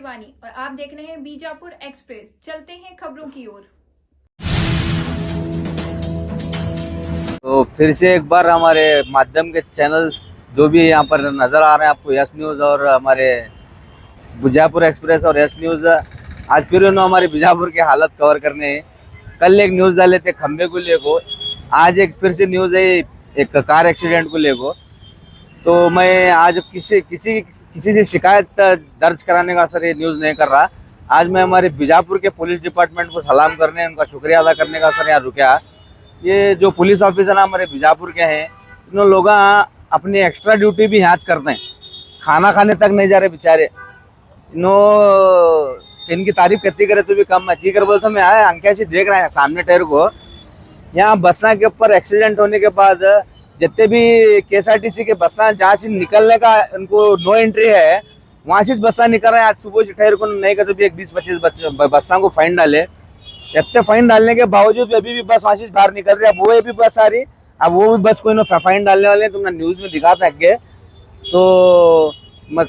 शिवानी और आप देख रहे हैं बीजापुर एक्सप्रेस। चलते हैं खबरों की ओर। तो फिर से एक बार हमारे माध्यम के चैनल जो भी यहाँ पर नज़र आ रहे हैं आपको, यस न्यूज़ और हमारे बीजापुर एक्सप्रेस और यस न्यूज़, आज फिर उन्होंने हमारी बीजापुर की हालत कवर करने हैं। कल एक न्यूज़ डाले थे खंबे को लेको, आज एक फिर से न्यूज़ है एक कार एक्सीडेंट को लेको। तो मैं आज किसी से शिकायत दर्ज कराने का सर ये न्यूज़ नहीं कर रहा। आज मैं हमारे बीजापुर के पुलिस डिपार्टमेंट को सलाम करने, उनका शुक्रिया अदा करने का सर यहाँ रुका। ये जो पुलिस ऑफिसर हमारे बीजापुर के हैं, इन लोग अपनी एक्स्ट्रा ड्यूटी भी यहाँ करते हैं, खाना खाने तक नहीं जा रहे बेचारे। इनकी तारीफ करती करे तो भी कम है। की कर बोलता मैं आया अंक्याशी देख रहे हैं सामने टायर को, यहाँ बसा के ऊपर एक्सीडेंट होने के बाद जितने भी KSRTC के बसा जहाँ से निकलने का उनको नो एंट्री है, वहाँ से बसा निकल रहे हैं। आज सुबह से टायर को नहीं कहते भी 20-25 बसा को फाइन डाले। इतने फाइन डालने के बावजूद अभी भी बस वहाँ से बाहर निकल रही है। अब वो भी बस आ रही, अब वो भी बस कोई ना फाइन डालने वाले, तुमने न्यूज़ में दिखाता है। तो मैं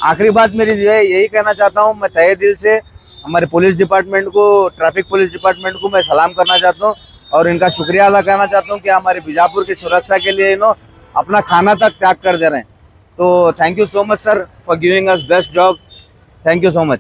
आखिरी बात मेरी जो है यही कहना चाहता हूँ, मैं तहे दिल से हमारे पुलिस डिपार्टमेंट को, ट्रैफिक पुलिस डिपार्टमेंट को मैं सलाम करना चाहता हूँ और इनका शुक्रिया अदा करना चाहता हूँ कि हमारे बीजापुर की सुरक्षा के लिए अपना खाना तक त्याग कर दे रहे हैं। तो thank you so much sir for giving us best job. Thank you so much.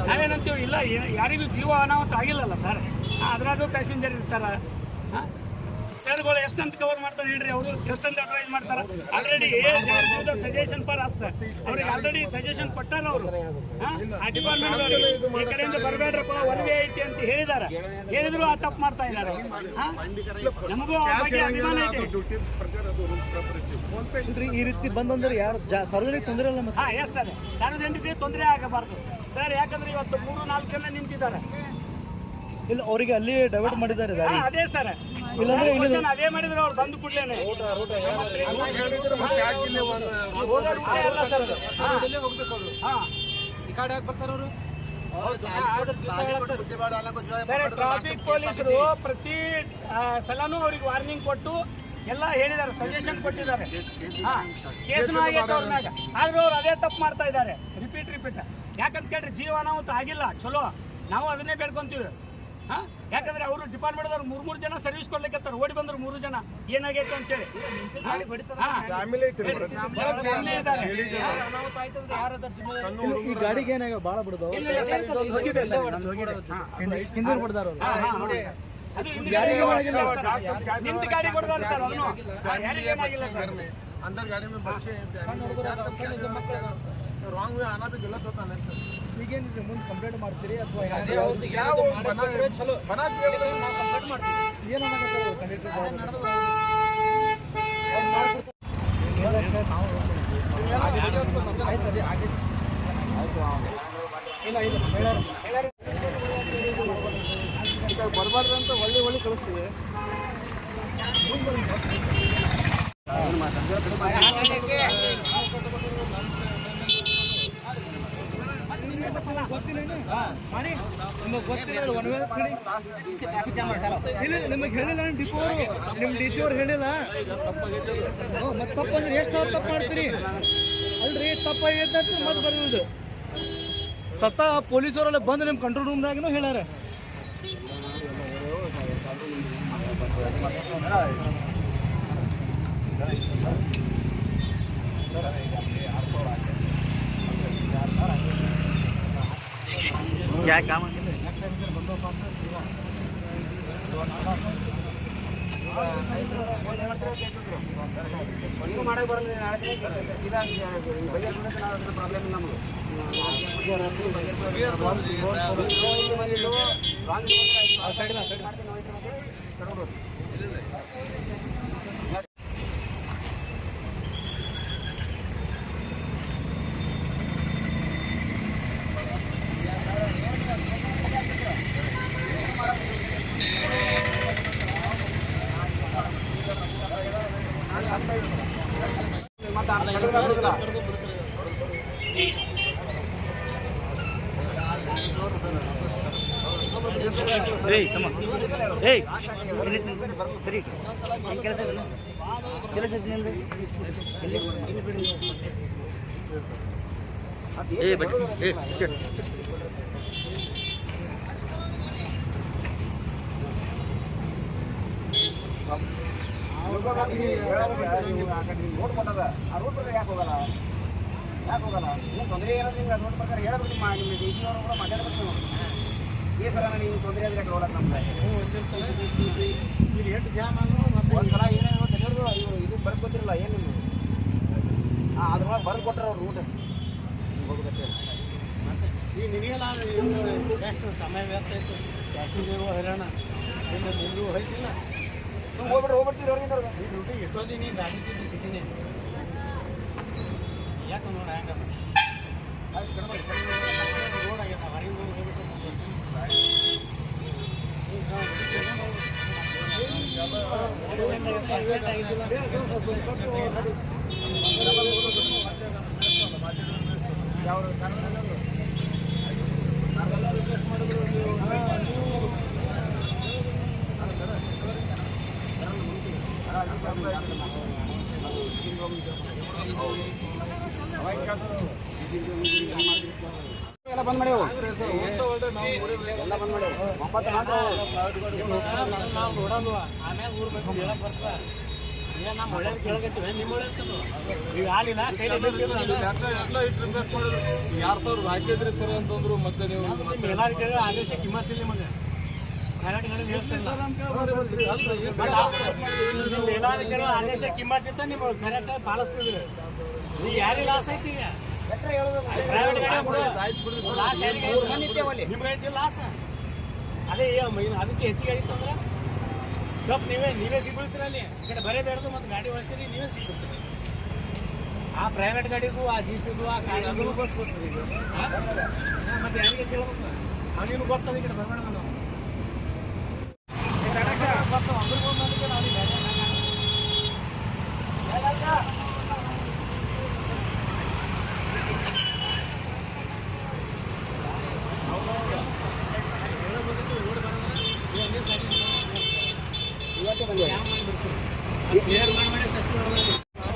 ನಾವೇನಂತೀವಿ ಇಲ್ಲ, ಯಾರಿಗೂ ಜೀವ ಅನಾಹುತ ಆಗಿಲ್ಲಲ್ಲ ಸರ್, ಅದ್ರಾಗೂ ಪ್ಯಾಸೆಂಜರ್ ಇರ್ತಾರ. ಸರ್ಗಳು ಎಷ್ಟಂತ ಕವರ್ ಮಾಡ್ತಾರೆ ಹೇಳ್ರಿ, ಅವರು ಎಷ್ಟಂತ ಅಡ್ವೈಸ್ ಮಾಡ್ತಾರೆ. ಆಲ್ರೆಡಿ ಸಜೆಷನ್ ಫಾರ್ ಅಸ್, ಅವ್ರಿಗೆ ಆಲ್ರೆಡಿ ಸಜೆಷನ್ ಕೊಟ್ಟಾರ ಅವರು. ಆ ಡಿಪಾರ್ಟ್ಮೆಂಟ್ ಅವರಿಗೆ ಈ ಕಡೆಯಿಂದ ಬರಬೇಡ್ರಪ್ಪ, ಒಲವೆ ಐತಿ ಅಂತ ಹೇಳಿದ್ರು ಆ ತಪ್ಪು ಮಾಡ್ತಾ ಇದ್ದಾರೆ. ನಮಗೂ ಆ ಬಗ್ಗೆ ಅಭಿಮಾನ ಐತೆ. ಈ ರೀತಿ ಬಂದಂದ್ರೆ ಯಾರು ಸಾರ್ವಜನಿಕ ತೊಂದರೆ ಅಲ್ಲ. ಎಸ್ ಸರ್, ಸಾರ್ವಜನಿಕರಿಗೆ ತೊಂದರೆ ಆಗಬಾರ್ದು ಸರ್. ಯಾಕಂದ್ರೆ ಇವತ್ತು 3-4 ಜನ ನಿಂತಿದ್ದಾರೆ. ಇಲ್ಲ, ಅವರಿಗೆ ಅಲ್ಲಿ ಡೈವರ್ಟ್ ಮಾಡಿದ್ದಾರೆ ದಾರಿ. ಅದೇ ಸರ್, ಅದೇ ಮಾಡಿದ್ರೆ ಅವ್ರು ಬಂದು ಕೂಡಲೇ ಸರ್. ಟ್ರಾಫಿಕ್ ಪೊಲೀಸರು ಪ್ರತಿ ಸಲನೂ ಅವ್ರಿಗೆ ವಾರ್ನಿಂಗ್ ಕೊಟ್ಟು ಎಲ್ಲ ಹೇಳಿದ್ದಾರೆ, ಸಜೆಷನ್ ಕೊಟ್ಟಿದ್ದಾರೆ. ಕೇಸ್ನು ಆಗೈತೆ ಅವ್ರ ಮ್ಯಾಗ, ಆದ್ರೂ ಅವ್ರು ಅದೇ ತಪ್ಪು ಮಾಡ್ತಾ ಇದ್ದಾರೆ. ರಿಪೀಟ್ ಯಾಕಂತ ಕೇಳ್ರಿ, ಜೀವ ಅನಾಹುತ ಆಗಿಲ್ಲ, ಚಲೋ, ನಾವು ಅದನ್ನೇ ಬೇಡ್ಕೊಂತೀವಿ. ಯಾಕಂದ್ರೆ ಅವರು ಡಿಪಾರ್ಟ್ಮೆಂಟ್ದವ್ರು 3 ಜನ ಸರ್ವಿಸ್ ಕೊಡ್ಲಿಕ್ಕೆ ಓಡಿ ಬಂದ್ರು 3 ಜನ, ಏನಾಗೈತೆ ಅಂತೇಳಿ. ಈ ಗಾಡಿಗೆ ಏನಾಗ ಬಾಳ ಬಿಡೋದು ನಿಂತು ಗಾಡಿ ಕೊಡ್ದಾರ ಸರ್. ಅದನ್ನು अंदर गाड़ी में बच्चे रॉन्ग वे आना भी गलत होता है। ಈಗೇನಿದೆ ಮುಂದೆ ಕಂಪ್ಲೇಂಟ್ ಮಾಡ್ತೀರಿ ಅಥವಾ बना दिया कंप्लेंट ಮಾಡ್ತೀರಿ? ಏನಾಗತ್ತೆ ಕಂಡಕ್ಟರ್ ಬರಬಾರ್ದು ಅಂತ ಒಳ್ಳೆ ಕಳಿಸ್ತೀವಿ. ನಿಮಗೆ ಹೇಳಿಲ್ಲ ಡಿಪೋ ಅವರು, ನಿಮ್ಮ DC ಅವ್ರು ಹೇಳಿಲ್ಲ. ಮತ್ತೆ ತಪ್ಪಂದ್ರೆ ಎಷ್ಟು ಸಲ ತಪ್ಪು ಮಾಡ್ತೀರಿ ಅಲ್ರಿ? ತಪ್ಪಾಗಿದ್ದ ಮತ್ತೆ ಬರುವುದು ಸತ ಪೊಲೀಸವರೆಲ್ಲ ಬಂದು ನಿಮ್ಮ ಕಂಟ್ರೋಲ್ ರೂಮ್ದಾಗೂ ಹೇಳ್ಯಾರ. क्या काम है? ಮಾಡಕ್ಕೆ ಬರಲ್ಲ, ನಾಳೆ ಸೀದಾ ಪ್ರಾಬ್ಲಮ್ ಇಲ್ಲ ನಮಗೆ. Gracias. ಏಯ್ ತಮ್ಮ ಏಯ್ ಸರಿ ಕೆಲಸ ಕೆಲಸ ಏ ಬಟ್ ಏ ಚಟ್ ನೋಡ್ಕೊಂಡದ ಆ ರೋಡ್ ಪ್ರಕಾರ ಯಾಕೆ ಹೋಗಲ್ಲ ನೀವು ತೊಂದರೆ ಏನಾದ್ರು ನಿಮ್ಗೆ ರೋಡ್ ಪ್ರಕಾರ ಹೇಳಬೇಕು ನಿಮ್ಮ ಡಿ ಸಿ ಅವರು ಕೂಡ ಮಾತಾಡಬೇಕು ಈ ಸಲ ನೀವು ತೊಂದರೆ ಆದ್ರೆ ಯಾಕೆ ಹೋಗಲ್ಲ ನಮ್ಗೆ ಇಲ್ಲಿ ಎಷ್ಟು ಜಾಮ್ ಆದ್ರೂ ಮತ್ತೆ ಒಂದ್ಸಲ ಏನೇನು ತೆಗೆದ್ರು ಇದು ಬರ್ಸ್ಕೊತಿರಲ್ಲ ಏನು ನೀವು ಅದ್ರೊಳಗೆ ಬರ್ದು ಕೊಟ್ಟರೆ ಅವ್ರು ರೂಟ್ ಹೋಗ್ಬೇಕಂತ ಈ ನಿನಗೆಲ್ಲ ಎಷ್ಟು ಸಮಯ ವ್ಯರ್ಥ ಆಯ್ತು ಪ್ಯಾಸೆಂಜರ್ಗಳು ಹೈರಾಣ ಇನ್ನು ನಿಂದು ಹೋಯ್ತಿಲ್ಲ ಹೋಗ್ಬಿಡ್ತೀರಿ ಅವ್ರಿಗೆ ಈ ಡ್ಯೂಟಿ ಎಷ್ಟೊಂದು ನೀ ಗಾಡಿ ತಿಂದು ಸಿಕ್ಕಿನಿ ಯಾಕೆ ನೋಡ ಹ್ಯಾಂಗ ರೋಡ್ ಆಗ್ಯದ ಹೊರಗೆ ಹೋಗ್ಬಿಟ್ಟು ಎಲ್ಲ ಬಂದ್ ಮಾಡಿ ಎಲ್ಲ ಬಂದ್ ಮಾಡಿ ಒಂಬತ್ತು ನಾವು ನೋಡಲ್ವ ಆಮ್ಯಾಗ ಊರ್ ಬಂದು ಹೇಳಕ್ ಬರ್ತಾ ನಮ್ಮ ಒಳ್ಳೆಯ ಕೇಳಕತ್ತೀವಿ ನಿಮ್ಮ ಒಳ್ಳೆಯ ಈಗ ಹಾಲಿಲ್ಲ ಕೈಲಿ ಹಾಕಿದ್ರಿ ಸರ್ ಅಂತಂದ್ರು ಮತ್ತೆ ನೀವು ಮೇಲಾಧಿಕಾರಿ ಆದೇಶ ಕಿಮ್ಮತ್ತಿಲ್ಲ ನಿಮಗೆ ಮೇಲಾಧಿಕಾರಿ ಆದೇಶ ಕಿಮ್ಮತ್ತಿತ್ತ ನಿಮ್ಮ ಕರೆಕ್ಟಾಗಿ ಪಾಲಿಸ್ತಿದ್ರಿ ಈಗ ಯಾರಿಗೆ ಲಾಸ್ ಐತಿ ಈಗ ಪ್ರೈವೇಟ್ ಗಾಡಿ ಲಾಸ್ ಯಾರಿಗೆ ನಿಮ್ಗೆ ಐತಿ ಲಾಸ್ ಅದೇ ಅದಕ್ಕೆ ಹೆಚ್ಚಿಗೆ ಆಗಿತ್ತು ಅಂದ್ರೆ ಕಪ್ ನೀವೇ ಸಿಗ್ಬಿಡ್ತೀರ ಅಲ್ಲಿ ಈ ಕಡೆ ಬರೇ ಬೇಡ್ದು ಮತ್ತು ಗಾಡಿ ಓಡಿಸ್ತೀರಿ ನೀವೇ ಸಿಗ್ಬಿಡ್ತೀರಿ ಆ ಪ್ರೈವೇಟ್ ಗಾಡಿಗೂ ಆ ಜೀಪಿಗೂ ಆ ಕಾರಿಗೂ ಮತ್ತೆ ಯಾರಿಗೆ ಕೇಳ್ಬೇಕು ಅವ್ನಿಗೂ ಗೊತ್ತದ ಈ ಕಡೆ ಬರಬೇಡ ನಾವು ಇವತ್ತೇ ಬಂದೆ ಮಾಡಿ ಸತ್ಯ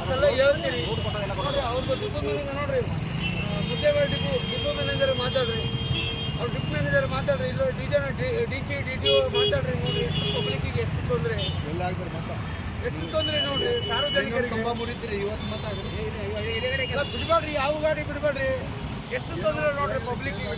ಅದೆಲ್ಲ ಹೇಳ್ತೀನಿ ನೋಡ್ರಿ ಅವ್ರದ್ದು ಡಿಪೋ ಮ್ಯಾನೇಜರ್ ನೋಡ್ರಿ ಮುದ್ದೇಬೇಡ ಡಿಪೋ ಮ್ಯಾನೇಜರ್ ಮಾತಾಡ್ರಿ ಅವ್ರು ಡಿಪೋ ಮ್ಯಾನೇಜರ್ ಮಾತಾಡ್ರಿ ಇಲ್ಲ ಡಿ.ಸಿ. ಮಾತಾಡ್ರಿ ನೋಡ್ರಿ ಎಷ್ಟು ಪಬ್ಲಿಕ್ಕಿಗೆ ಎಷ್ಟು ತೊಂದರೆ ಎಷ್ಟು ತೊಂದರೆ ನೋಡ್ರಿ ಸಾರ್ವಜನಿಕರಿಗೆ ಬಿಡಬೇಡ್ರಿ ಯಾವ ಗಾಡಿ ಬಿಡಬೇಡ್ರಿ ಎಷ್ಟು ತೊಂದರೆ ನೋಡ್ರಿ ಪಬ್ಲಿಕ್ಕಿಗೆ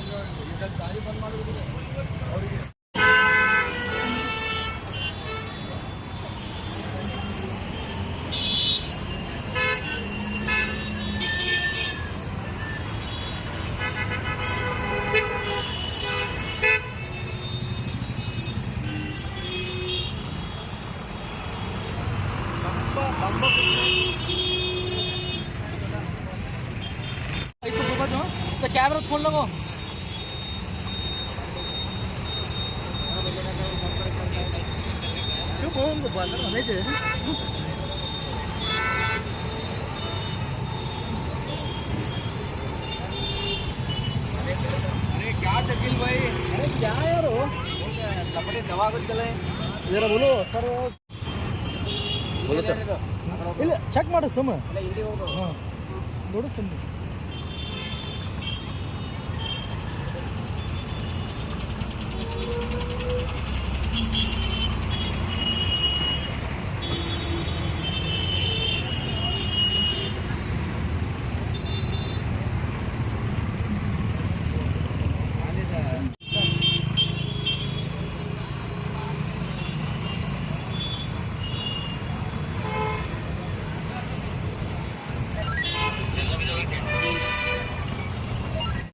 कैमरा खोल लो शुभ होंगे बांधर हमें दे अरे क्या शकील भाई, अरे क्या यार हो कपड़े दवा को चले जरा बोलो सर बोलो सर ಇಲ್ಲ ಚೆಕ್ ಮಾಡು ಸುಮ್ಮ ಹಾಂ ನೋಡು ಸುಮ್ಮ